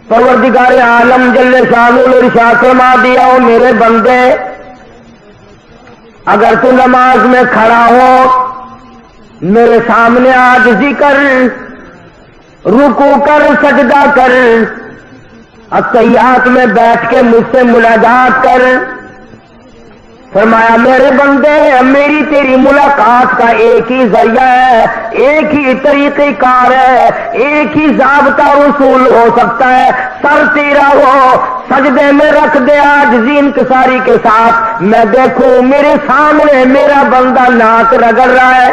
پروردگار عالم جل شانہ نے ارشاد فرما دیا، او میرے بندے اگر تو نماز میں کھڑا ہو میرے سامنے عاجزی کر، رکوع کر، سجدہ کر، التحیات میں بیٹھ کے مجھ سے مناجات کر، فرمایا میرے بندے میری تیری ملاقات کا ایک ہی ذریعہ ہے، ایک ہی طریقہ کار ہے، ایک ہی ضابطہ رسول ہو سکتا ہے، سر تیرا ہو سجدے میں رکھ دے عاجزی انکساری کے ساتھ، میں دیکھوں میرے سامنے میرا بندہ ناک رگڑ رہا ہے۔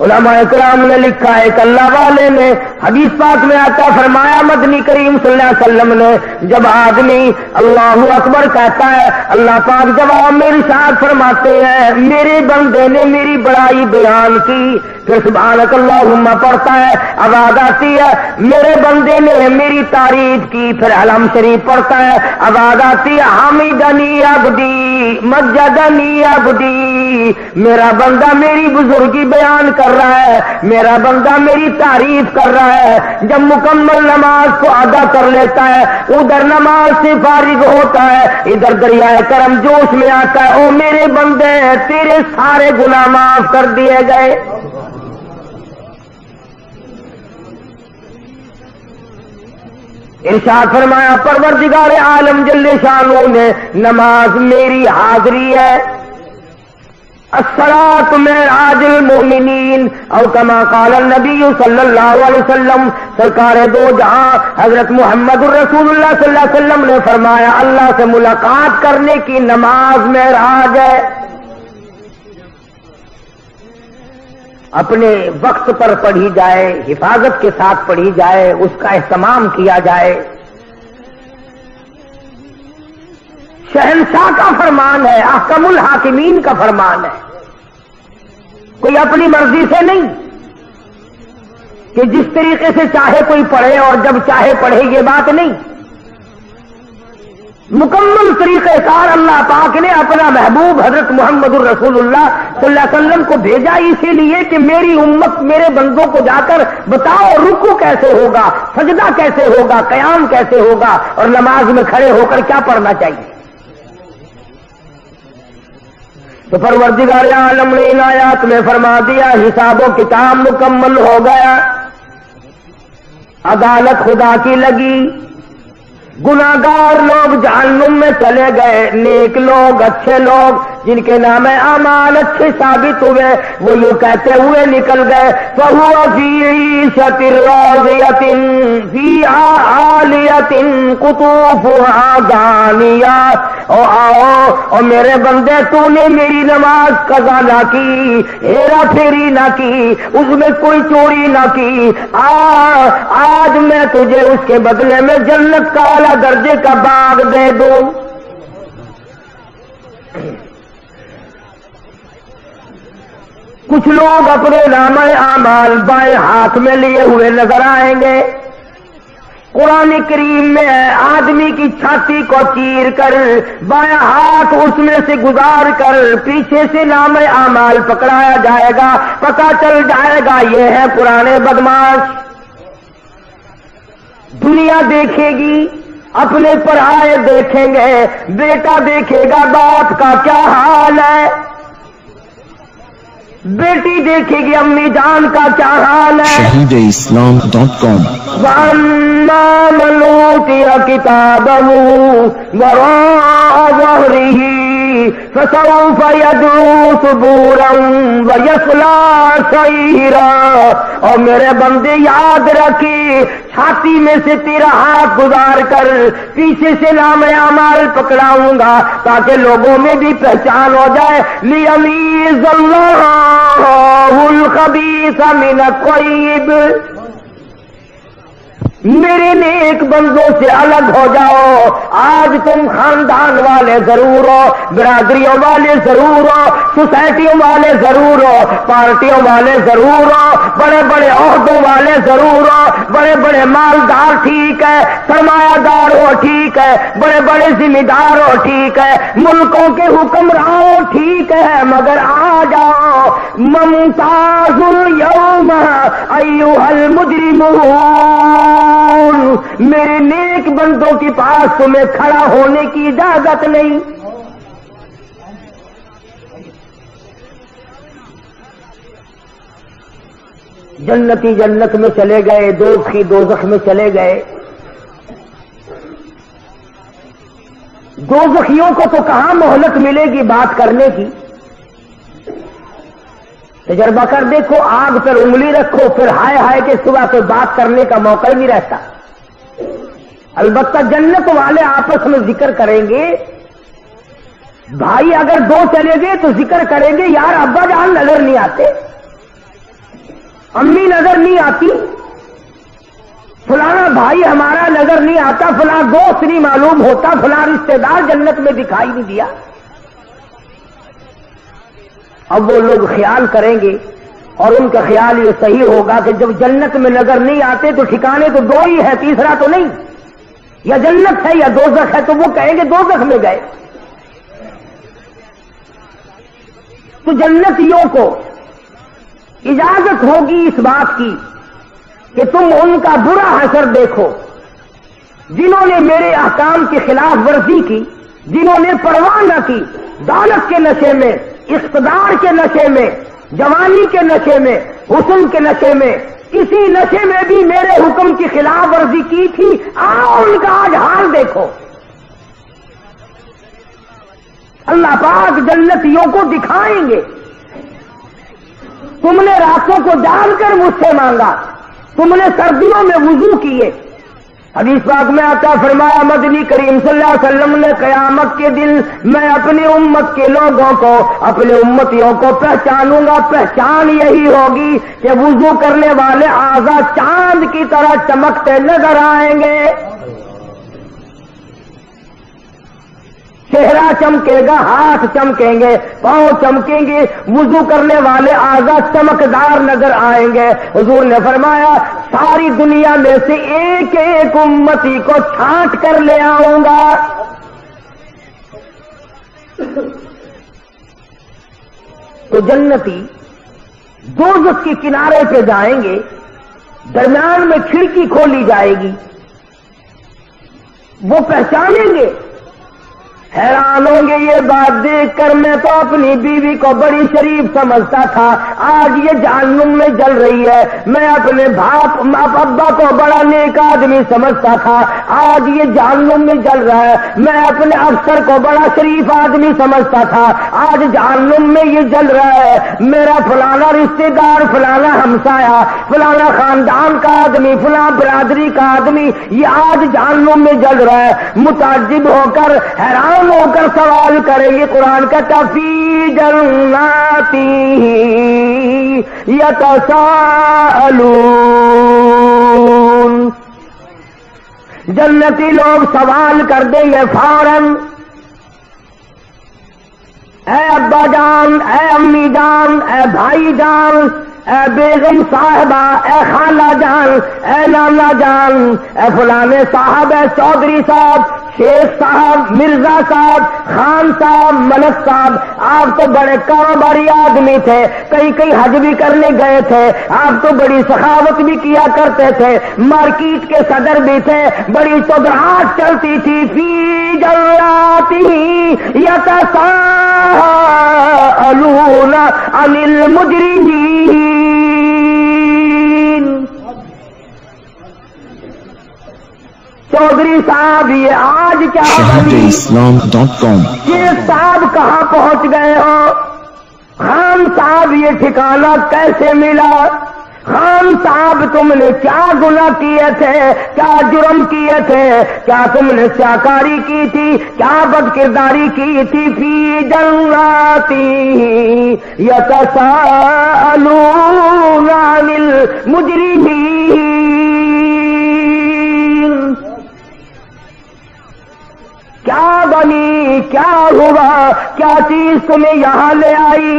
علماء اکرام نے لکھا ہے کہ اللہ والے نے حدیث پاک میں آتا فرمایا مدنی کریم صلی اللہ علیہ وسلم نے جب آدمی اللہ اکبر کہتا ہے اللہ پاک جواب میں ارشاد فرماتے ہیں میرے بندے نے میری بڑائی بیان کی، پھر سبحانک اللہم پڑھتا ہے، آواز آتی ہے میرے بندے نے میری تعریف کی، پھر علم شریف پڑھتا ہے، آواز آتی ہے حمیدنی عبدی مجدنی عبدی، میرا بندہ میری بزرگی بیان کر رہا ہے، میرا بندہ میری تعریف کر رہا ہے۔ جب مکمل نماز کو ادا کر لیتا ہے ادھر نماز سے فارغ ہوتا ہے، ادھر دریائے کرم جوش میں آتا ہے، او میرے بندے تیرے سارے گناہ معاف کر دیے گئے۔ ارشاد فرمایا پروردگار عالم جل شانہ نے نماز میری حاضری ہے، الصلاۃ معراج المؤمنین، او کما قال النبی صلی اللہ علیہ وسلم، سرکار دو جہاں حضرت محمد الرسول اللہ صلی اللہ علیہ وسلم نے فرمایا اللہ سے ملاقات کرنے کی نماز معراج ہے۔ اپنے وقت پر پڑھی جائے، حفاظت کے ساتھ پڑھی جائے، اس کا اہتمام کیا جائے۔ شہنشاہ کا فرمان ہے، احکم الحاکمین کا فرمان ہے، کوئی اپنی مرضی سے نہیں کہ جس طریقے سے چاہے کوئی پڑھے اور جب چاہے پڑھے، یہ بات نہیں۔ مکمل طریقہ کار اللہ پاک نے اپنا محبوب حضرت محمد الرسول اللہ صلی اللہ علیہ وسلم کو بھیجا اسی لیے کہ میری امت میرے بندوں کو جا کر بتاؤ رکوع کیسے ہوگا، سجدہ کیسے ہوگا، قیام کیسے ہوگا، اور نماز میں کھڑے ہو کر کیا پڑھنا چاہیے۔ تو پروردگار عالم نے ان آیات میں فرما دیا حساب و کتاب مکمل ہو گیا، عدالت خدا کی لگی، گناہگار لوگ جہنم میں چلے گئے، نیک لوگ اچھے لوگ جن کے نام اعمال اچھے ثابت ہوئے وہ یوں کہتے ہوئے نکل گئے فَهُوَ فِي عِيشَةٍ رَاضِيَةٍ فِيهَا عَالِيَةٍ قُطُوفُهَا دَانِيَةٌ۔ او آؤ اور میرے بندے تو نے میری نماز قضا نہ کی، ہیرا پھیری نہ کی، اس میں کوئی چوری نہ کی، آج میں تجھے اس کے بدلے میں جنت کا اعلیٰ درجے کا باغ دے دوں۔ کچھ لوگ اپنے نامہ اعمال بائیں ہاتھ میں لیے ہوئے نظر آئیں گے۔ قرآن کریم میں ہے آدمی کی چھاتی کو چیر کر بائیں ہاتھ اس میں سے گزار کر پیچھے سے نامہ اعمال پکڑایا جائے گا، پتہ چل جائے گا یہ ہے پرانے بدماش۔ دنیا دیکھے گی، اپنے پرائے دیکھیں گے، بیٹا دیکھے گا باپ کا کیا حال ہے، بیٹی دیکھے گی امی جان کا کیا حال ہے۔ shahideislam.com وَأَمَّا مَنْ أُوتِيَ كِتَابَهُ وَرَاءَ ظَهْرِهِ فَسَوْفَ يَدْعُو ثُبُورًا وَيَصْلَىٰ سَعِيرًا۔ اور میرے بندے یاد رکھی چھاتی میں سے تیرا ہاتھ گزار کر پیچھے سے نام اعمال پکڑاؤں گا تاکہ لوگوں میں بھی پہچان ہو جائے، لِيَمِيزَ اللَّهُ الْخَبِيثَ مِنَ الطَّيِّبِ۔ میرے نیک بندوں سے الگ ہو جاؤ۔ آج تم خاندان والے ضرور ہو، برادریوں والے ضرور ہو، سوسائٹیوں والے ضرور ہو، پارٹیوں والے ضرور ہو، بڑے بڑے عہدوں والے والے ضرور ہو، بڑے بڑے مالدار ٹھیک ہے، سرمایہ دار ہو ٹھیک ہے، بڑے بڑے ذمہ دار ہو ٹھیک ہے، ملکوں کے حکمراں ہو ٹھیک ہے، مگر آ جاؤ ممتاز اليوم ایھا المجرمون، میرے نیک بندوں کے پاس تمہیں کھڑا ہونے کی اجازت نہیں۔ جنتی جنت میں چلے گئے، دوزخی دوزخ میں چلے گئے۔ دوزخیوں کو تو کہاں مہلت ملے گی بات کرنے کی؟ تجربہ کر دیکھو، آگ پر انگلی رکھو، پھر ہائے ہائے کے سوا تو بات کرنے کا موقع ہی نہیں رہتا۔ البتہ جنت والے آپس میں ذکر کریں گے، بھائی اگر دو چلے گئے تو ذکر کریں گے یار ابا جان نظر نہیں آتے، امی نظر نہیں آتی، فلانا بھائی ہمارا نظر نہیں آتا، فلاں دوست نہیں معلوم ہوتا، فلاں رشتہ دار جنت میں دکھائی نہیں دیا۔ اب وہ لوگ خیال کریں گے اور ان کا خیال یہ صحیح ہوگا کہ جب جنت میں نظر نہیں آتے تو ٹھکانے تو دو ہی ہے، تیسرا تو نہیں، یا جنت ہے یا دوزخ ہے، تو وہ کہیں گے دوزخ میں گئے۔ تو جنتیوں کو اجازت ہوگی اس بات کی کہ تم ان کا برا حشر دیکھو جنہوں نے میرے احکام کی خلاف ورزی کی، جنہوں نے پرواہ نہ کی، دولت کے نشے میں، اقتدار کے نشے میں، جوانی کے نشے میں، حسن کے نشے میں، کسی نشے میں بھی میرے حکم کی خلاف ورزی کی تھی، آؤ ان کا آج حال دیکھو۔ اللہ پاک جنتیوں کو دکھائیں گے، تم نے راتوں کو جان کر مجھ سے مانگا، تم نے سردیوں میں وضو کیے۔ حدیث پاک میں آتا فرمایا مدنی کریم صلی اللہ علیہ وسلم نے قیامت کے دن میں اپنی امت کے لوگوں کو، اپنے امتیوں کو پہچانوں گا، پہچان یہی ہوگی کہ وضو کرنے والے اعضاء چاند کی طرح چمکتے نظر آئیں گے، چہرہ چمکے گا، ہاتھ چمکیں گے، پاؤں چمکیں گے، وضو کرنے والے اعضاء چمکدار نظر آئیں گے۔ حضور نے فرمایا ساری دنیا میں سے ایک ایک امتی کو چھانٹ کر لے آؤں گا۔ تو جنتی دوزخ کے کنارے پہ جائیں گے، درمیان میں کھڑکی کھولی جائے گی، وہ پہچانیں گے، حیران ہوں گے یہ بات دیکھ کر میں تو اپنی بیوی کو بڑی شریف سمجھتا تھا، آج یہ جہنم میں جل رہی ہے، میں اپنے ابا کو بڑا نیک آدمی سمجھتا تھا، آج یہ جہنم میں جل رہا ہے، میں اپنے افسر کو بڑا شریف آدمی سمجھتا تھا، آج جہنم میں یہ جل رہا ہے، میرا فلانا رشتہ دار، فلانا ہمسایا، فلانا خاندان کا آدمی، فلاں برادری کا آدمی یہ آج جہنم میں جل رہا ہے۔ متعجب ہو کر حیران ہو کر سوال کریں گے، قرآن کا فی جنات یتساءلون، جنتی لوگ سوال کر دیں گے فوراً، اے ابا جان، اے امی جان، اے بھائی جان، اے بیگم صاحبہ، اے خالہ جان، اے نانا جان، اے فلانے صاحب، اے چودھری صاحب، شیخ صاحب، مرزا صاحب، خان صاحب، ملک صاحب، آپ تو بڑے کاروباری آدمی تھے، کہیں کہیں حج بھی کرنے گئے تھے، آپ تو بڑی سخاوت بھی کیا کرتے تھے، مارکیٹ کے صدر بھی تھے، بڑی چودراہٹ چلتی تھی، فی جناتہ یتساءلون عن المجرمین۔ چودھری صاحب یہ آج کیا shahadeislam.com شیخ صاحب کہاں پہنچ گئے ہو، خان صاحب یہ ٹھکانہ کیسے ملا، خان صاحب تم نے کیا گناہ کیے تھے، کیا جرم کیے تھے، کیا تم نے سیاکاری کی تھی، کیا بد کرداری کی تھی، فی جناتی یتساءلون عن المجرمین۔ کیا بنی، کیا ہوا، کیا چیز تمہیں یہاں لے آئی؟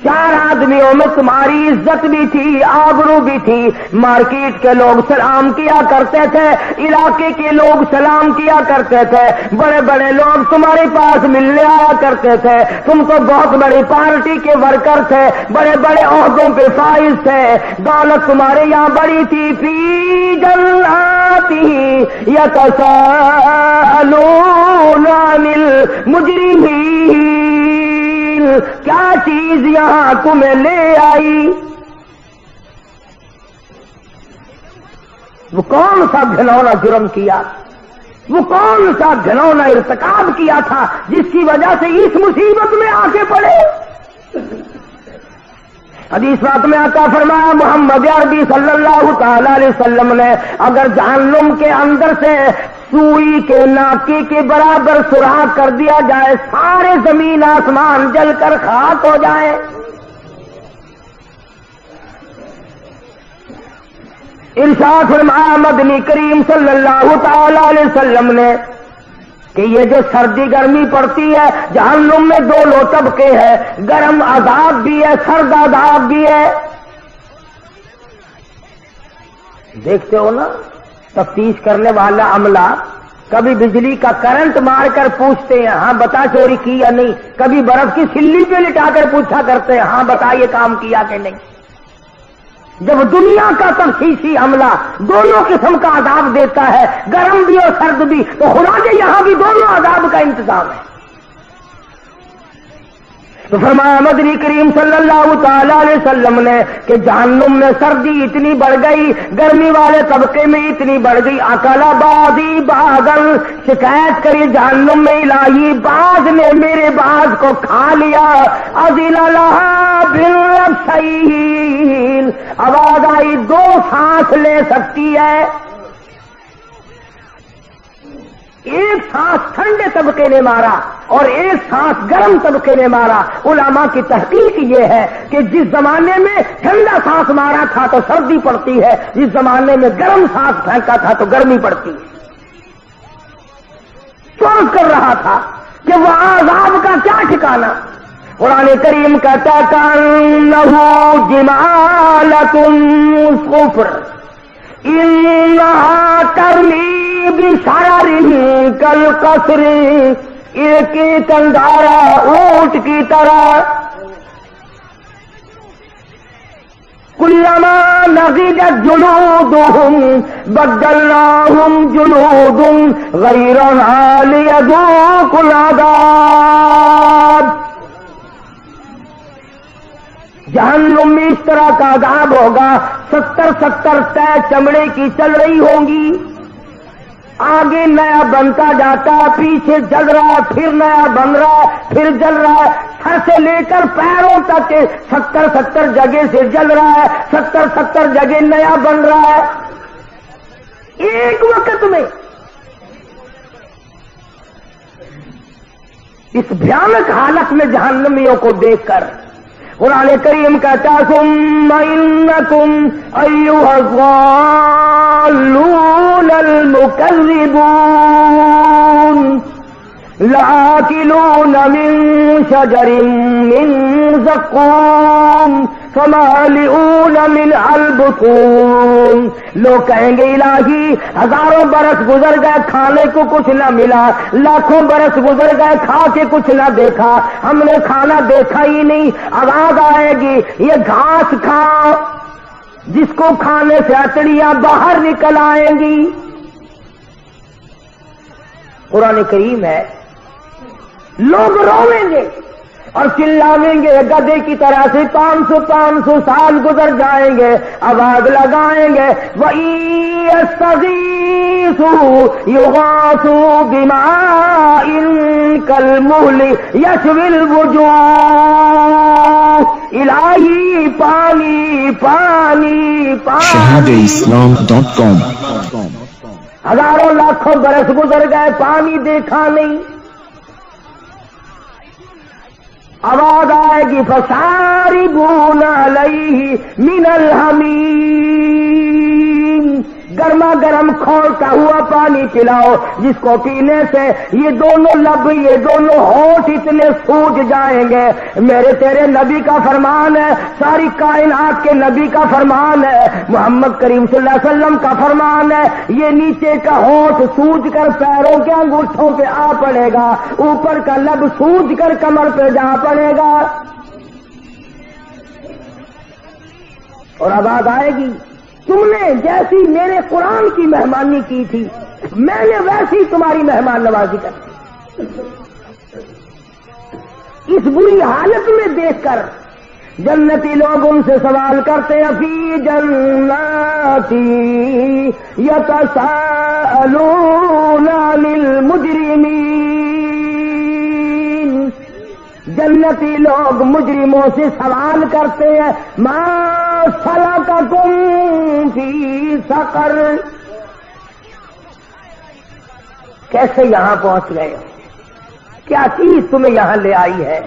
4 آدمیوں میں تمہاری عزت بھی تھی، آبرو بھی تھی۔ مارکیٹ کے لوگ سلام کیا کرتے تھے، علاقے کے لوگ سلام کیا کرتے تھے، بڑے بڑے لوگ تمہارے پاس ملنے آیا کرتے تھے۔ تم تو بہت بڑی پارٹی کے ورکر تھے، بڑے بڑے عہدوں پہ فائز تھے، دولت تمہارے یہاں بڑی تھی۔ فی جناتی یتساءلون عن المجرمین، کیا چیز یہاں تمہیں لے آئی؟ وہ کون سا گھنونا جرم کیا، وہ کون سا گھنونا ارتکاب کیا تھا جس کی وجہ سے اس مصیبت میں آ کے پڑے؟ حدیث بات میں آقا فرمایا محمد عربی صلی اللہ تعالی علیہ وسلم نے اگر جہنم کے اندر سے سوئی کے ناکے کے برابر سوراخ کر دیا جائے، سارے زمین آسمان جل کر خاک ہو جائے۔ ارشاد فرمایا مدنی کریم صلی اللہ تعالی علیہ وسلم نے کہ یہ جو سردی گرمی پڑتی ہے، جہنم میں 2 طبقے ہیں، گرم عذاب بھی ہے، سرد عذاب بھی ہے۔ دیکھتے ہو نا تفتیش کرنے والا عملہ کبھی بجلی کا کرنٹ مار کر پوچھتے ہیں ہاں بتا چوری کی یا نہیں، کبھی برف کی سلی پہ لٹا کر پوچھا کرتے ہیں ہاں بتا یہ کام کیا کہ نہیں۔ جب دنیا کا تفتیشی عملہ دونوں قسم کا عذاب دیتا ہے، گرم بھی اور سرد بھی، تو خدا کے یہاں بھی دونوں عذاب کا انتظام ہے۔ تو فرمایا مدنی کریم صلی اللہ تعالی علیہ وسلم نے کہ جہنم میں سردی اتنی بڑھ گئی، گرمی والے طبقے میں اتنی بڑھ گئی، اکلا بعضی بعضاً، شکایت کری جہنم میں الہی بعض نے میرے بعض کو کھا لیا۔ اذل لہا بالرفسین، آواز آئی 2 سانس لے سکتی ہے، ایک سانس ٹھنڈے طبقے نے مارا اور ایک سانس گرم طبقے نے مارا۔ علماء کی تحقیق یہ ہے کہ جس زمانے میں ٹھنڈا سانس مارا تھا تو سردی پڑتی ہے، جس زمانے میں گرم سانس پھینکا تھا تو گرمی پڑتی ہے۔ سوچ کر رہا تھا کہ وہ عذاب کا کیا ٹھکانا۔ قرآن کریم کہتا کأنہ جمالۃ صفر انہا ترمی بشرر کالقصر، ایک ایک اندھارا اونٹ کی طرح۔ کلما نضجت جلودہم بدلناہم جلود غیرہا لیذوقوا العذاب۔ جہنم میں اس طرح کا عذاب ہوگا، 70 طے چمڑے کی چل رہی ہوں گی، آگے نیا بنتا جاتا، پیچھے جل رہا، پھر نیا بن رہا، پھر جل رہا ہے، سر سے لے کر پیروں تک 70 جگہ سے جل رہا ہے، 70 جگہ نیا بن رہا ہے ایک وقت میں۔ اس بھیانک حالت میں جہنمیوں کو دیکھ کر قرآن کریم کہتا ثم انکم ایھا الضالون المکذبون لآکلون من شجر من زقوم فمالئون منها البطون۔ لوگ کہیں گے الہی ہزاروں برس گزر گئے کھانے کو کچھ نہ ملا، لاکھوں برس گزر گئے کھا کے کچھ نہ دیکھا، ہم نے کھانا دیکھا ہی نہیں۔ آواز آئے گی یہ گھاس کھاؤ، جس کو کھانے سے اچڑیاں باہر نکل آئیں گی۔ قرآن کریم ہے لوگ رویں گے اور چلاویں گے گدے کی طرح سے، 500 سال گزر جائیں گے، آواز لگائیں گے وَإِن يَسْتَغِيثُوا يُغَاثُوا بِمَاءٍ كَالْمُهْلِ يَشْوِي الْوُجُوهَ۔ الہی پانی پانی پانی۔ shahadeislam.com۔ ہزاروں لاکھوں برس گزر گئے پانی دیکھا نہیں۔ آواز آئے گی فَشَارِبُونَ عَلَيْهِ مِنَ الْحَمِيمِ۔ گرما گرم کھولتا ہوا پانی پلاؤ جس کو پینے سے یہ دونوں لب یہ دونوں ہونٹ اتنے سوج جائیں گے. میرے تیرے نبی کا فرمان ہے, ساری کائنات کے نبی کا فرمان ہے, محمد کریم صلی اللہ علیہ وسلم کا فرمان ہے, یہ نیچے کا ہونٹ سوج کر پیروں کے انگوٹھوں پہ آ پڑے گا, اوپر کا لب سوج کر کمر پہ جا پڑے گا. اور آواز آئے گی, تم نے جیسی میرے قرآن کی مہمانی کی تھی میں نے ویسی تمہاری مہمان نوازی کر. اس بری حالت میں دیکھ کر جنتی لوگ ان سے سوال کرتے ہیں, فی جناتی یتساءلون عن المجرمین. جنتی لوگ مجرموں سے سوال کرتے ہیں, ما سلککم فی سقر, کیسے یہاں پہنچ گئے ہو, کیا چیز تمہیں یہاں لے آئی ہے,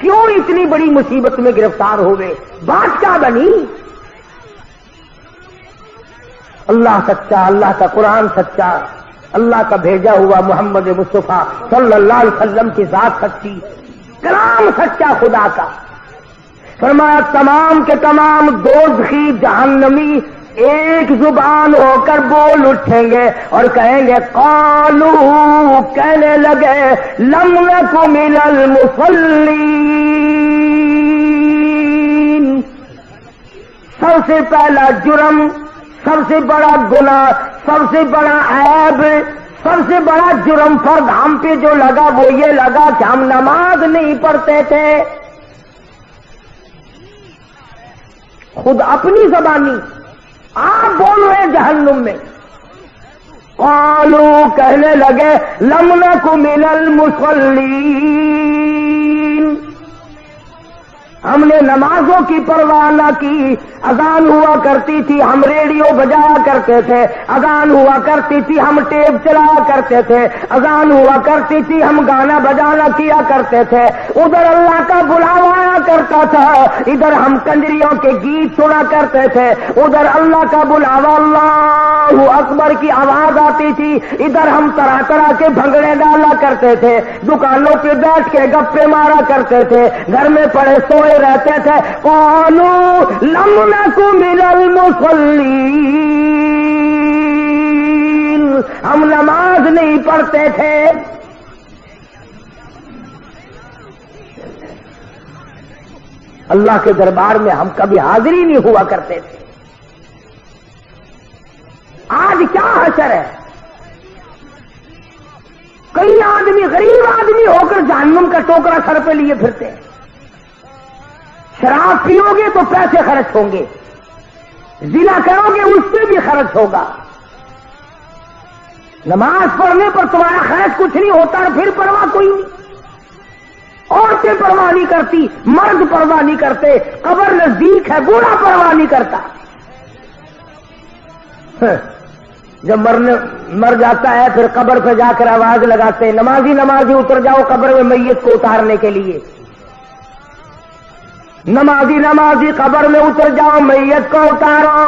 کیوں اتنی بڑی مصیبت میں گرفتار ہو گئے, بات کیا بنی؟ اللہ سچا, اللہ کا قرآن سچا, اللہ کا بھیجا ہوا محمد مصطفیٰ صلی اللہ علیہ وسلم کی ذات سچی, کلام سچا خدا کا. فرمایا تمام کے تمام دوزخی جہنمی ایک زبان ہو کر بول اٹھیں گے اور کہیں گے, قالو, کہنے لگے, لم نک من المصلین, سب سے پہلا جرم, سب سے بڑا گناہ, سب سے بڑا عیب, سب سے بڑا جرم فرض ہم پہ جو لگا وہ یہ لگا کہ ہم نماز نہیں پڑھتے تھے. خود اپنی زبانی آپ بول رہے جہنم میں. قالو, کہنے لگے, لم نک من المصلین, ہم نے نمازوں کی پرواہ نہ کی. اذان ہوا کرتی تھی ہم ریڈیو بجایا کرتے تھے, اذان ہوا کرتی تھی ہم ٹیپ چلایا کرتے تھے, اذان ہوا کرتی تھی ہم گانا بجانا کیا کرتے تھے. ادھر اللہ کا بلاوا آیا کرتا تھا, ادھر ہم کنجریوں کے گیت سنا کرتے تھے. ادھر اللہ کا بلاوا اللہ اکبر کی آواز آتی تھی, ادھر ہم طرح طرح کے بھنگڑے ڈالا کرتے تھے, دکانوں پہ بیٹھ کے گپے مارا کرتے تھے, گھر میں پڑے سوئے رہتے تھے. قالوا لم نک من المصلین, ہم نماز نہیں پڑھتے تھے. اللہ کے دربار میں ہم کبھی حاضر ہی نہیں ہوا کرتے تھے. آج کیا حشر ہے, کئی آدمی غریب آدمی ہو کر جہنم کا ٹوکرا سر پہ لیے پھرتے ہیں. شراب پیو گے تو پیسے خرچ ہوں گے, زنا کرو گے اس سے بھی خرچ ہوگا. نماز پڑھنے پر تمہارا خرچ کچھ نہیں ہوتا, پھر پرواہ کوئی نہیں. عورتیں پرواہ نہیں کرتی, مرد پرواہ نہیں کرتے, قبر نزدیک ہے بوڑھا پرواہ نہیں کرتا. جب مر جاتا ہے پھر قبر پہ جا کر آواز لگاتے, نمازی نمازی اتر جاؤ قبر میں میت کو اتارنے کے لیے. نمازی نمازی قبر میں اتر جاؤ میت کو اتارو.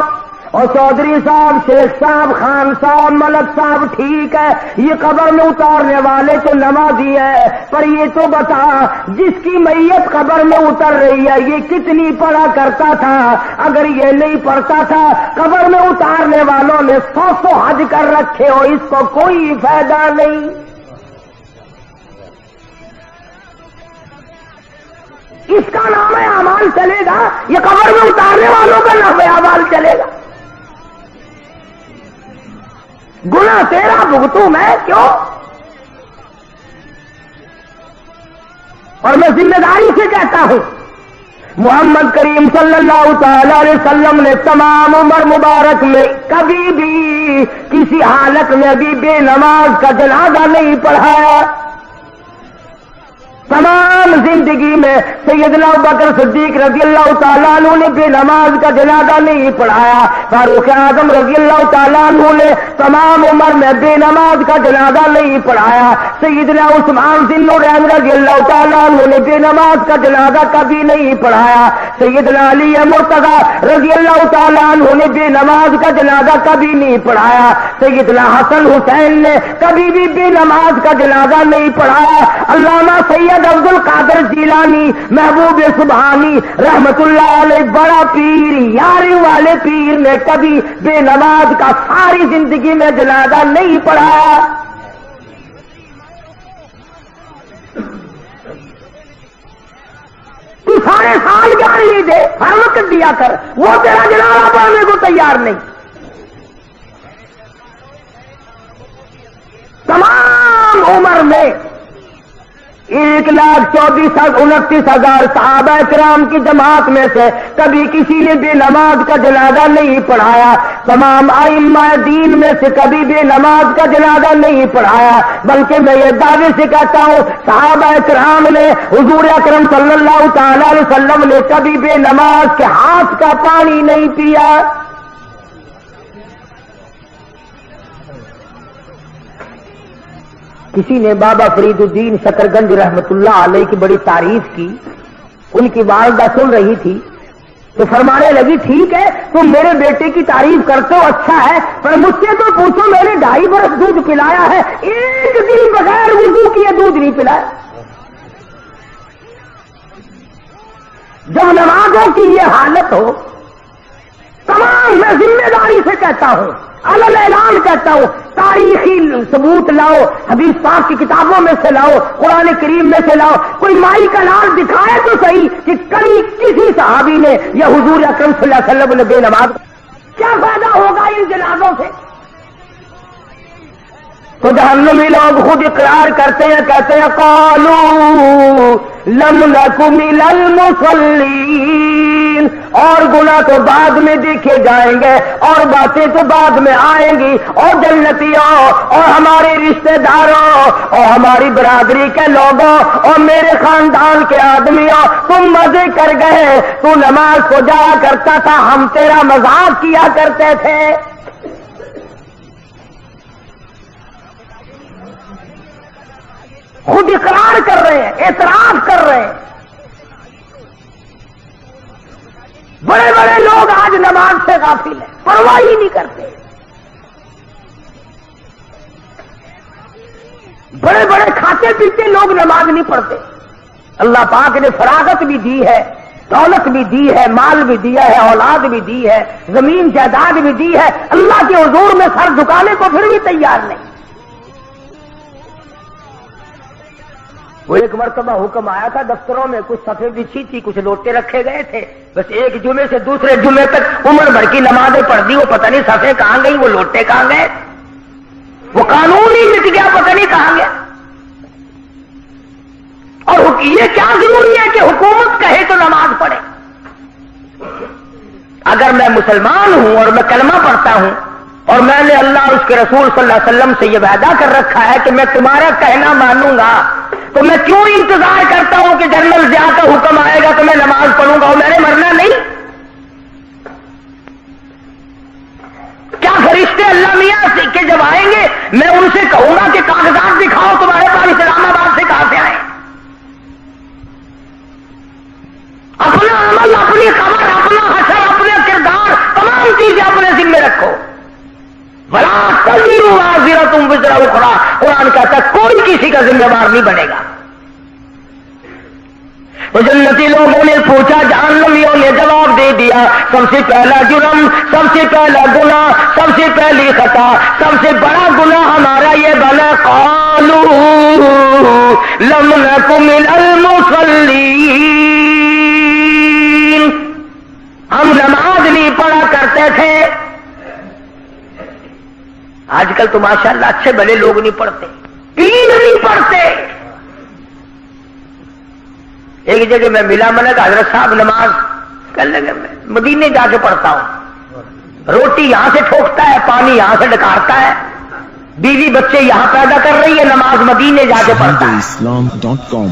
اور چودھری صاحب, شیخ صاحب, خان صاحب, ملک صاحب, ٹھیک ہے یہ قبر میں اتارنے والے تو نمازی ہے, پر یہ تو بتا جس کی میت قبر میں اتر رہی ہے یہ کتنی پڑھا کرتا تھا؟ اگر یہ نہیں پڑھتا تھا قبر میں اتارنے والوں نے 100 حج کر رکھے ہو, اس کو کوئی فائدہ نہیں. اس کا نام ہے اعمال چلے گا, یہ قبر میں اتارنے والوں کا نام ہے اعمال چلے گا. گناہ تیرا بھگتوں میں کیوں؟ اور میں ذمہ داری سے کہتا ہوں, محمد کریم صلی اللہ تعالی علیہ وسلم نے تمام عمر مبارک میں کبھی بھی کسی حالت میں بھی بے نماز کا جنازہ نہیں پڑھایا. تمام زندگی میں سیدنا ابوبکر صدیق رضی اللہ تعالیٰ عنہ نے بے نماز کا جنازہ نہیں پڑھایا، فاروق اعظم رضی اللہ تعالیٰ عنہ نے تمام عمر میں بے نماز کا جنازہ نہیں پڑھایا، سیدنا عثمان ذی النورین رضی اللہ تعالیٰ عنہ نے بے نماز کا جنازہ کبھی نہیں پڑھایا، سیدنا علی مرتضیٰ رضی اللہ تعالیٰ عنہ نے بے نماز کا جنازہ کبھی نہیں پڑھایا، سیدنا حسن حسین نے کبھی بھی بے نماز کا جنازہ نہیں پڑھایا، علامہ سید عبد القادر جیلانی محبوب سبحانی رحمت اللہ علیہ بڑا پیر یاری والے پیر نے کبھی بے نماز کا ساری زندگی میں جنازہ نہیں پڑھایا۔ تو سارے سال جان لی دے، ہر وقت دیا کر، وہ تیرا جنازہ پڑھنے کو تیار نہیں۔ تمام عمر میں 1,24,29,000 صحابہ کرام کی جماعت میں سے کبھی کسی نے بے نماز کا جنازہ نہیں پڑھایا، تمام ائمہ دین میں سے کبھی بے نماز کا جنازہ نہیں پڑھایا، بلکہ میں یہ دعوے سے کہتا ہوں صحابہ کرام نے حضور اکرم صلی اللہ تعالی علیہ وسلم نے کبھی بے نماز کے ہاتھ کا پانی نہیں پیا۔ کسی نے بابا فرید الدین شکرگنج رحمت اللہ علیہ کی بڑی تعریف کی، ان کی والدہ سن رہی تھی تو فرمانے لگی ٹھیک ہے تم میرے بیٹے کی تعریف کرتے ہو اچھا ہے، پر مجھ سے تو پوچھو میں نے 2.5 برس دودھ پلایا ہے، ایک دن بغیر وضو کیے دودھ نہیں پلایا۔ جب نمازوں کی یہ حالت ہو، تمام میں ذمہ داری سے کہتا ہوں، علل اعلان کہتا ہوں، تاریخی ثبوت لاؤ، حدیث پاک کی کتابوں میں سے لاؤ، قرآن کریم میں سے لاؤ، کوئی مائی کا لال دکھائے تو صحیح کہ کبھی کسی صحابی نے یا حضور اکرم صلی اللہ علیہ وسلم نے بے نماز، کیا فائدہ ہوگا ان جنازوں سے؟ تو جہنمی لوگ خود اقرار کرتے ہیں، کہتے ہیں قالوا لم نک من المصلین، اور گناہ تو بعد میں دیکھے جائیں گے اور باتیں تو بعد میں آئیں گی، اور جنتیوں اور ہمارے رشتہ داروں اور ہماری برادری کے لوگوں اور میرے خاندان کے آدمیوں تم مزے کر گئے، تو نماز کو جایا کرتا تھا، ہم تیرا مذاق کیا کرتے تھے۔ خود اقرار کر رہے ہیں، اعتراف کر رہے ہیں۔ بڑے بڑے لوگ آج نماز سے غافل ہیں، پرواہ ہی نہیں کرتے۔ بڑے بڑے کھاتے پیتے لوگ نماز نہیں پڑھتے۔ اللہ پاک نے فراغت بھی دی ہے، دولت بھی دی ہے، مال بھی دیا ہے، اولاد بھی دی ہے، زمین جائیداد بھی دی ہے، اللہ کے حضور میں سر جھکانے کو پھر بھی تیار نہیں۔ وہ ایک مرتبہ حکم آیا تھا، دفتروں میں کچھ صفیں بچھی تھی، کچھ لوٹے رکھے گئے تھے، بس ایک جمعے سے دوسرے جمعے تک عمر بھر کی نمازیں پڑھ دی، وہ پتہ نہیں صفیں کہاں گئی، وہ لوٹے کہاں گئے، وہ قانون ہی مٹ گیا، پتہ نہیں کہاں گیا۔ اور یہ کیا ضروری ہے کہ حکومت کہے تو نماز پڑھے؟ اگر میں مسلمان ہوں اور میں کلمہ پڑھتا ہوں اور میں نے اللہ اور اس کے رسول صلی اللہ علیہ وسلم سے یہ وعدہ کر رکھا ہے کہ میں تمہارا کہنا مانوں گا، تو میں کیوں انتظار کرتا ہوں کہ جنرل ضیاء کا حکم آئے گا تو میں نماز پڑھوں گا اور میں نے مرنا نہیں؟ کیا فرشتے اللہ میاں سے کہ جب آئیں گے میں ان سے کہوں گا کہ کاغذات دکھاؤ تمہارے پاس اسلام آباد سے کہاں سے آئے؟ اپنا عمل، اپنی خبر، اپنا حشر، اپنے کردار، تمام چیزیں اپنے ذمہ رکھو۔ بلا تزر وازرۃ وزر اخری، قرآن کہتا ہے کوئی کسی کا ذمہ دار نہیں بنے گا۔ وہ جنتی لوگوں نے پوچھا، جہنمیوں نے جواب دے دیا، سب سے پہلا جرم، سب سے پہلا گناہ، سب سے پہلی خطا، سب سے بڑا گناہ ہمارا یہ بنا، قالوا لم نک من المصلین، ہم نماز نہیں پڑھا کرتے تھے۔ آج کل تو ماشاءاللہ اچھے بھلے لوگ نہیں پڑھتے، دین نہیں پڑھتے۔ ایک جگہ میں ملا، میں نے کہا حضرت صاحب نماز کر لگے، میں مدینے جا کے پڑھتا ہوں، روٹی یہاں سے ٹھوکتا ہے، پانی یہاں سے ڈکارتا ہے، بیوی بچے یہاں پیدا کر رہی ہے، نماز مدینے جا کے پڑھتا ہے۔ islam.com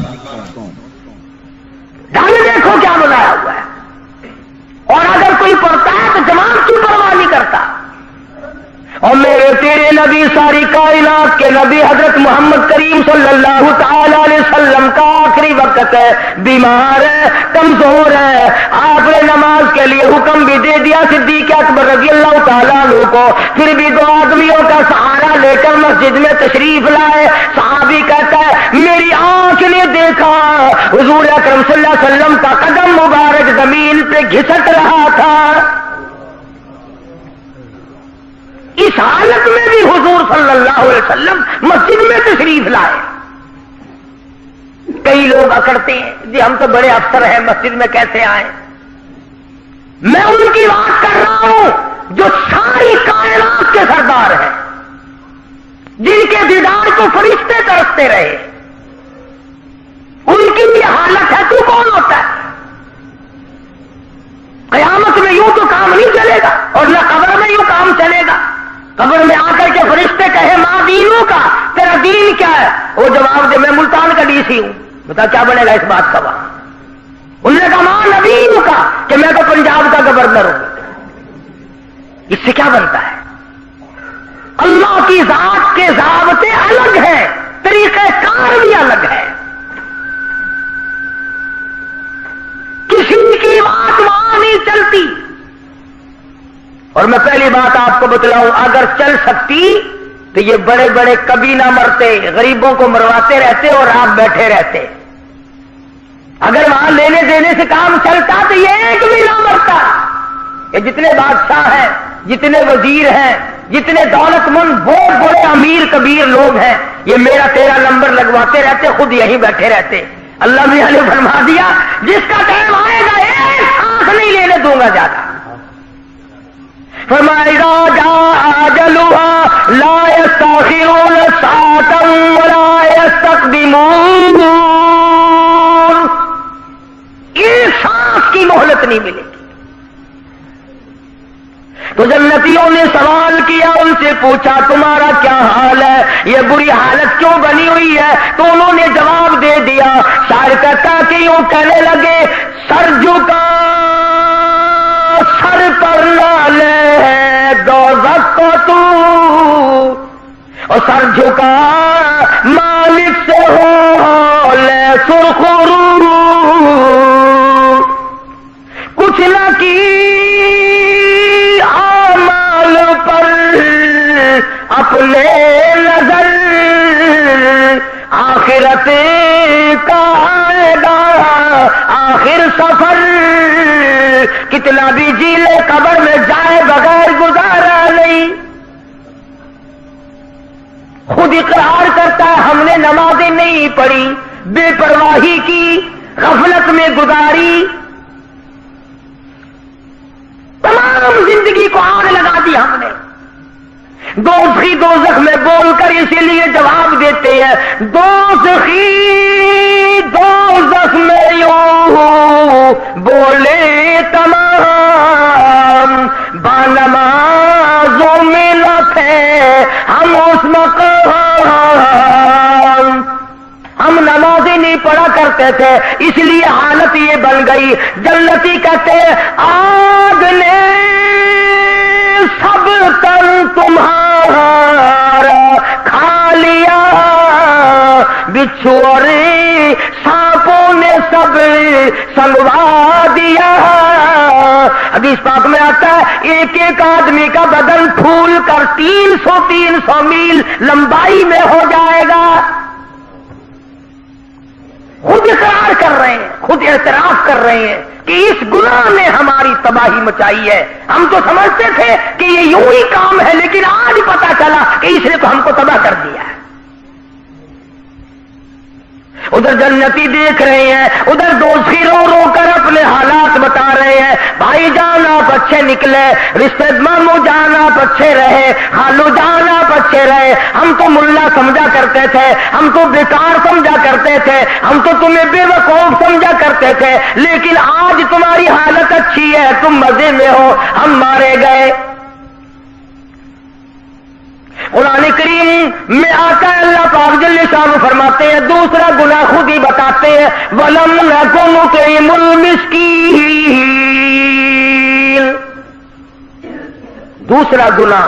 اور میرے تیرے نبی ساری کائنات کے نبی حضرت محمد کریم صلی اللہ تعالی علیہ وسلم کا آخری وقت ہے، بیمار ہے، کمزور ہے، آپ نے نماز کے لیے حکم بھی دے دیا صدیق اکبر رضی اللہ تعالیٰ عنہ کو، پھر بھی دو آدمیوں کا سہارا لے کر مسجد میں تشریف لائے۔ صحابی کہتا ہے میری آنکھ نے دیکھا حضور اکرم صلی اللہ علیہ وسلم کا قدم مبارک زمین پہ گھسٹ رہا تھا۔ اس حالت میں بھی حضور صلی اللہ علیہ وسلم مسجد میں تشریف لائے۔ کئی لوگ اکڑتے ہیں جی ہم تو بڑے افسر ہیں، مسجد میں کیسے آئیں؟ میں ان کی بات کر رہا ہوں جو ساری کائنات کے سردار ہیں، جن کے دیدار کو فرشتے ترستے رہے، ان کی بھی حالت ہے، تو کون ہوتا ہے؟ قیامت میں یوں تو کام نہیں چلے گا، اور نہ قبر میں یوں کام چلے گا۔ قبر میں آ کر کے فرشتے کہے ماں دینوں کا، تیرا دین کیا ہے؟ وہ جواب دے میں ملتان کا ڈی سی ہوں، بتا کیا بنے گا اس بات کا وہاں؟ انہوں نے کہا ماں نبیوں کا کہ میں تو پنجاب کا گورنر ہوں۔ اس سے کیا بنتا ہے؟ اللہ کی ذات کے ضابطے الگ ہیں، طریقہ کار بھی الگ ہے، کسی کی بات وہاں نہیں چلتی۔ اور میں پہلی بات آپ کو بتلاؤں، اگر چل سکتی تو یہ بڑے بڑے کبھی نہ مرتے، غریبوں کو مرواتے رہتے اور آپ بیٹھے رہتے۔ اگر وہاں لینے دینے سے کام چلتا تو یہ ایک بھی نہ مرتا۔ یہ جتنے بادشاہ ہیں، جتنے وزیر ہیں، جتنے دولت مند بہت بڑے امیر کبیر لوگ ہیں، یہ میرا تیرا نمبر لگواتے رہتے، خود یہیں بیٹھے رہتے۔ اللہ میاں نے فرما دیا جس کا ٹائم آئے گا ایک سانس نہیں لینے دوں گا زیادہ۔ فرمائے لا يستأخرون ساعة ولا يستقدمون، ایک سانس کی مہلت نہیں ملے گی۔ تو جنتیوں نے سوال کیا، ان سے پوچھا تمہارا کیا حال ہے، یہ بری حالت کیوں بنی ہوئی ہے؟ تو انہوں نے جواب دے دیا، شاعر کہتا کہ یوں کہنے لگے سر جھکا سر پر نہ لے دوزخ کو تو، اور سر جھکا مالک سے ہو لے سرخرو، کچھ نہ کی اعمال پر اپنے نظر، آخرت کا آئے گا آخر سفر، کتنا بھی جی لے قبر میں جائے بغیر گزارا نہیں۔ خود اقرار کرتا ہے ہم نے نمازیں نہیں پڑھی، بے پرواہی کی، غفلت میں گزاری، تمام زندگی کو آگ لگا دی ہم نے۔ دوزخی دوزخ میں بول کر اسی لیے جواب دیتے ہیں دوزخی دوزخ میں یوں بولے تمام، بانمازوں میں نہ تھے ہم اس مقام، ہم نمازیں نہیں پڑھا کرتے تھے اس لیے حالت یہ بن گئی۔ جنتی کہتے آگ نے سب تن تمہارا کھا لیا، بچھو اور سانپوں نے سب سنگوا دیا۔ حدیث پاک میں آتا ہے ایک ایک آدمی کا بدن پھول کر 300 میل لمبائی میں ہو جائے گا۔ خود اقرار کر رہے ہیں، خود اعتراف کر رہے ہیں کہ اس گناہ نے ہماری تباہی مچائی ہے۔ ہم تو سمجھتے تھے کہ یہ یوں ہی کام ہے، لیکن آج پتا چلا کہ اس نے تو ہم کو تباہ کر دیا ہے۔ ادھر جنتی دیکھ رہے ہیں، ادھر دوزخی رو رو کر اپنے حالات بتا رہے ہیں، بھائی جان آپ اچھے نکلے، رشتے ماموں جان آپ اچھے رہے، خالو جان آپ اچھے رہے، ہم تو ملا سمجھا کرتے تھے، ہم تو بیکار سمجھا کرتے تھے، ہم تو تمہیں بے وقوف سمجھا کرتے تھے، لیکن آج تمہاری حالت اچھی ہے، تم مزے میں ہو، ہم مارے گئے۔ قرآن کریم میں آقا اللہ پاک جل شانہ فرماتے ہیں دوسرا گناہ خود ہی بتاتے ہیں، وَلَمْ نَكُ نُطْعِمُ الْمِسْكِينَ۔ دوسرا گناہ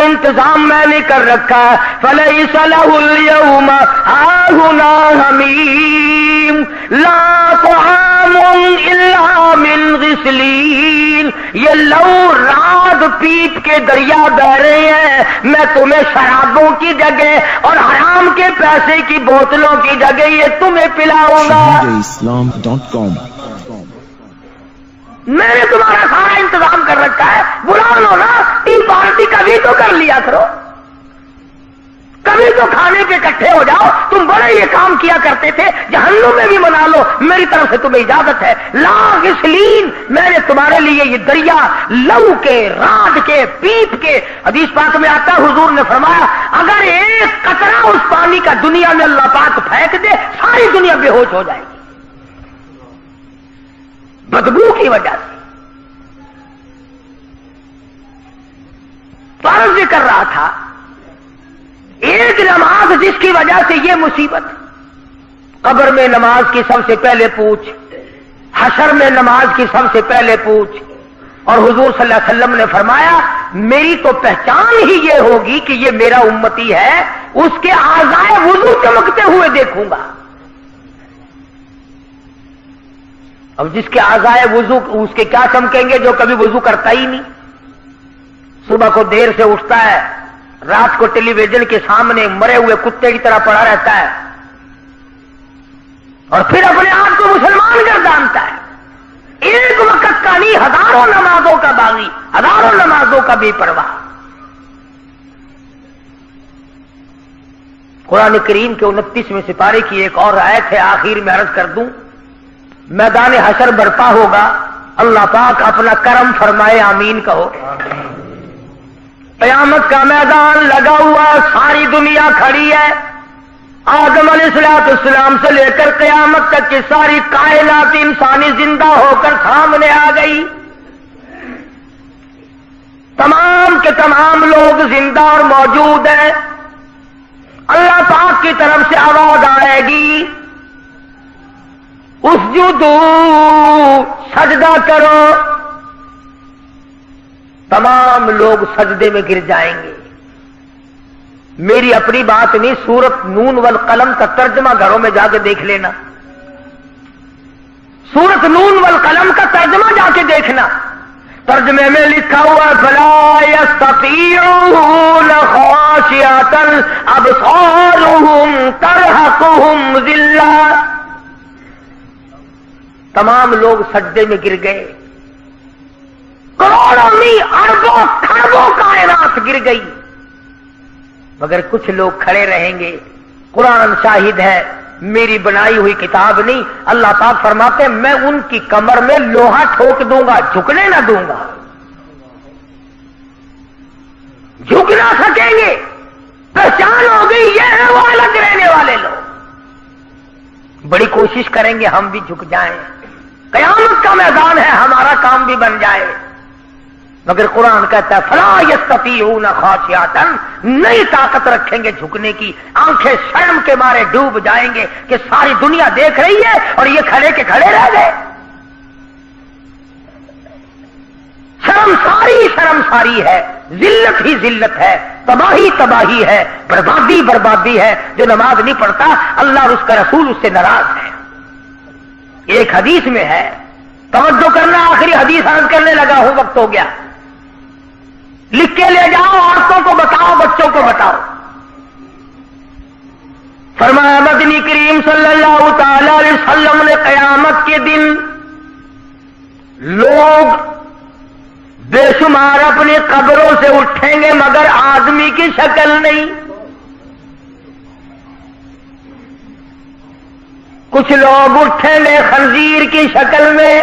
انتظام میں نے کر رکھا ہے. فلیس لہ اليوم ہاہنا حمیم لا طعام الا من غسلین. یہ لو رات پیپ کے دریا بہ رہے ہیں، میں تمہیں شرابوں کی جگہ اور حرام کے پیسے کی بوتلوں کی جگہ یہ تمہیں پلاؤں گا. islam.com میں نے تمہارا سارا انتظام کر رکھا ہے. بلا لو نا، ٹی پارٹی کبھی تو کر لیا کرو، کبھی تو کھانے کے اکٹھے ہو جاؤ. تم بڑے یہ کام کیا کرتے تھے، جہنم میں بھی منا لو، میری طرف سے تمہیں اجازت ہے. لا غسلین، میں نے تمہارے لیے یہ دریا لو کے، رات کے، پیپ کے. حدیث پاک میں آتا ہے حضور نے فرمایا اگر ایک قطرہ اس پانی کا دنیا میں اللہ پاک پھینک دے، ساری دنیا بے ہوش ہو جائے گی بدبو کی وجہ سے. تو عرض کر رہا تھا ایک نماز جس کی وجہ سے یہ مصیبت، قبر میں نماز کی سب سے پہلے پوچھ، حشر میں نماز کی سب سے پہلے پوچھ. اور حضور صلی اللہ علیہ وسلم نے فرمایا میری تو پہچان ہی یہ ہوگی کہ یہ میرا امتی ہے، اس کے اعضائے وضو چمکتے ہوئے دیکھوں گا. اب جس کے اعضائے وضو اس کے کیا چمکیں گے جو کبھی وضو کرتا ہی نہیں، صبح کو دیر سے اٹھتا ہے، رات کو ٹیلی ویژن کے سامنے مرے ہوئے کتے کی طرح پڑا رہتا ہے، اور پھر اپنے آپ کو مسلمان گردانتا ہے. ایک وقت کا نہیں، ہزاروں نمازوں کا باغی، ہزاروں نمازوں کا بے پرواہ. قرآن کریم کے 29ویں سپارے کی ایک اور آیت ہے، آخر میں عرض کر دوں. میدان حشر برپا ہوگا، اللہ پاک اپنا کرم فرمائے، آمین کہو. قیامت کا میدان لگا ہوا، ساری دنیا کھڑی ہے. آدم علیہ السلام سے لے کر قیامت تک کی ساری کائنات انسانی زندہ ہو کر سامنے آ گئی. تمام کے تمام لوگ زندہ اور موجود ہیں. اللہ پاک کی طرف سے آواز آئے گی اسجدو، سجدہ کرو. تمام لوگ سجدے میں گر جائیں گے. میری اپنی بات نہیں، سورت نون والقلم کا ترجمہ گھروں میں جا کے دیکھ لینا. سورت نون والقلم کا ترجمہ جا کے دیکھنا. ترجمے میں لکھا ہوا فلا یستطیعون خاشعۃ ابصارهم ترہقهم ذلہ. تمام لوگ سجدے میں گر گئے. کروڑوں نہیں، اربوں کھربوں کائنات گر گئی، مگر کچھ لوگ کھڑے رہیں گے. قرآن شاہد ہے، میری بنائی ہوئی کتاب نہیں. اللہ پاک فرماتے ہیں میں ان کی کمر میں لوہا ٹھوک دوں گا، جھکنے نہ دوں گا. جھک نہ سکیں گے. پہچان ہو گئی یہ ہے وہ الگ رہنے والے لوگ. بڑی کوشش کریں گے ہم بھی جھک جائیں، قیامت کا میدان ہے، ہمارا کام بھی بن جائے. مگر قرآن کہتا ہے فلا یستطیعون خاشعۃ، نہیں طاقت رکھیں گے جھکنے کی. آنکھیں شرم کے مارے ڈوب جائیں گے کہ ساری دنیا دیکھ رہی ہے اور یہ کھڑے کے کھڑے رہ گئے. شرم ساری ہے، ذلت ہی ذلت ہے، تباہی تباہی ہے، بربادی بربادی ہے. جو نماز نہیں پڑھتا اللہ اور اس کا رسول اس سے ناراض ہے. ایک حدیث میں ہے، توجہ کرنا، آخری حدیث عرض کرنے لگا ہوں، وقت ہو گیا. لکھ کے لے جاؤ، عورتوں کو بتاؤ، بچوں کو بتاؤ. فرمایا مدنی کریم صلی اللہ تعالی علیہ وسلم نے قیامت کے دن لوگ بے شمار اپنی قبروں سے اٹھیں گے مگر آدمی کی شکل نہیں. کچھ لوگ اٹھیں گے خنزیر کی شکل میں،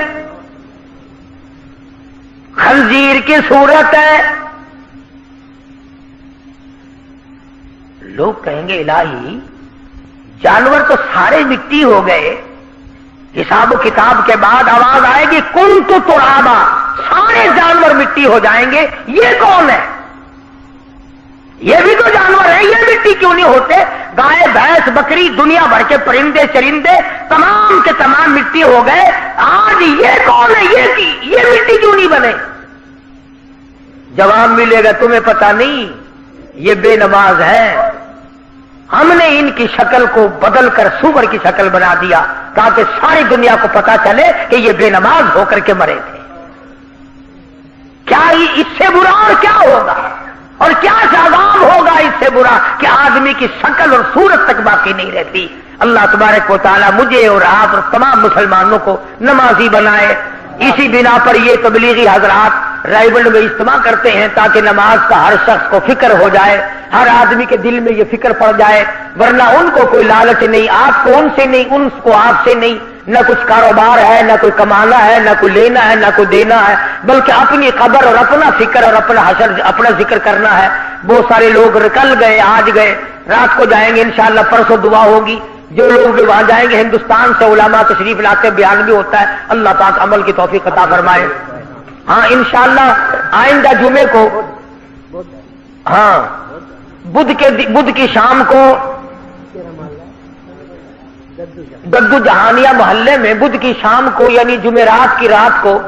خنزیر کی صورت ہے. لوگ کہیں گے الہی جانور تو سارے مٹی ہو گئے، حساب و کتاب کے بعد آواز آئے گی کنت ترابا، سارے جانور مٹی ہو جائیں گے. یہ کون ہے؟ یہ بھی تو جانور ہے، یہ مٹی کیوں نہیں ہوتے؟ گائے بھینس بکری دنیا بھر کے پرندے چرندے تمام کے تمام مٹی ہو گئے. آج یہ کون ہے؟ یہ مٹی کیوں نہیں بنے؟ جواب ملے گا تمہیں پتہ نہیں یہ بے نماز ہے، ہم نے ان کی شکل کو بدل کر سور کی شکل بنا دیا تاکہ ساری دنیا کو پتا چلے کہ یہ بے نماز ہو کر کے مرے تھے۔ کیا اس سے برا اور کیا ہوگا، اور کیا عذاب ہوگا اس سے برا کہ آدمی کی شکل اور صورت تک باقی نہیں رہتی۔ اللہ تبارک و تعالیٰ مجھے اور آپ اور تمام مسلمانوں کو نمازی بنائے۔ اسی بنا پر یہ تبلیغی حضرات رائبل میں اجتماع کرتے ہیں تاکہ نماز کا ہر شخص کو فکر ہو جائے، ہر آدمی کے دل میں یہ فکر پڑ جائے، ورنہ ان کو کوئی لالچ نہیں، آپ کو ان سے نہیں، ان کو آپ سے نہیں، نہ کچھ کاروبار ہے، نہ کوئی کمانا ہے، نہ کوئی لینا ہے، نہ کوئی دینا ہے، بلکہ اپنی قبر اور اپنا فکر اور اپنا حشر، اپنا ذکر کرنا ہے۔ بہت سارے لوگ کل گئے، آج گئے، رات کو جائیں گے انشاءاللہ، پرسوں دعا ہوگی۔ جو لوگ بھی وہاں جائیں گے ہندوستان سے علماء تشریف لاتے، بیان بھی ہوتا ہے، اللہ پاک عمل کی توفیق عطا فرمائے۔ ہاں انشاءاللہ آئندہ جمعے کو، ہاں بدھ کی شام کو گدو جہانیہ محلے میں بدھ کی شام کو یعنی جمعرات کی رات کو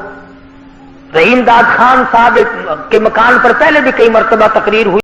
رحیم داد خان صاحب کے مکان پر پہلے بھی کئی مرتبہ تقریر ہوئی۔